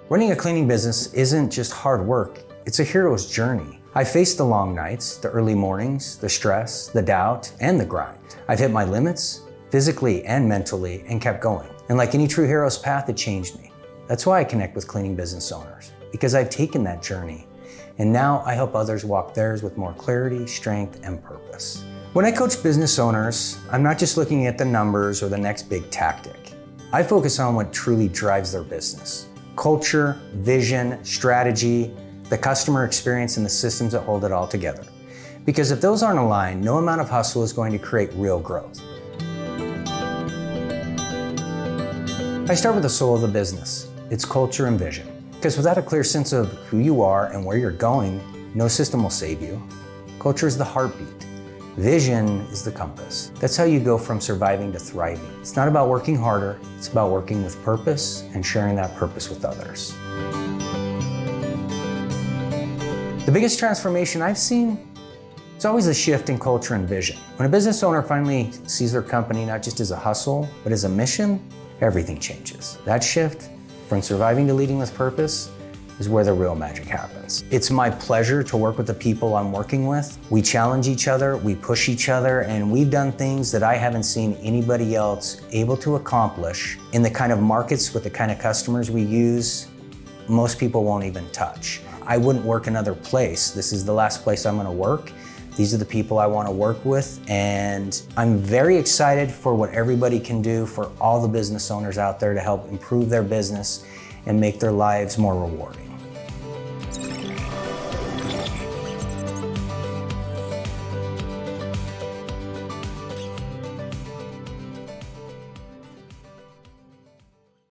Running a cleaning business isn't just hard work, it's a hero's journey. I faced the long nights, the early mornings, the stress, the doubt, and the grind. I've hit my limits, physically and mentally, and kept going. And like any true hero's path, it changed me. That's why I connect with cleaning business owners, because I've taken that journey. And now I help others walk theirs with more clarity, strength, and purpose. When I coach business owners, I'm not just looking at the numbers or the next big tactic. I focus on what truly drives their business. Culture, vision, strategy, the customer experience, and the systems that hold it all together. Because if those aren't aligned, no amount of hustle is going to create real growth. I start with the soul of the business, its culture and vision. Because without a clear sense of who you are and where you're going, no system will save you. Culture is the heartbeat. Vision is the compass. That's how you go from surviving to thriving. It's not about working harder, it's about working with purpose and sharing that purpose with others. The biggest transformation I've seen, it's always a shift in culture and vision. When a business owner finally sees their company not just as a hustle, but as a mission, everything changes. That shift from surviving to leading with purpose is where the real magic happens. It's my pleasure to work with the people I'm working with. We challenge each other, we push each other, and we've done things that I haven't seen anybody else able to accomplish in the kind of markets with the kind of customers we use. Most people won't even touch. I wouldn't work another place. This is the last place I'm gonna work. These are the people I wanna work with, and I'm very excited for what everybody can do for all the business owners out there to help improve their business and make their lives more rewarding.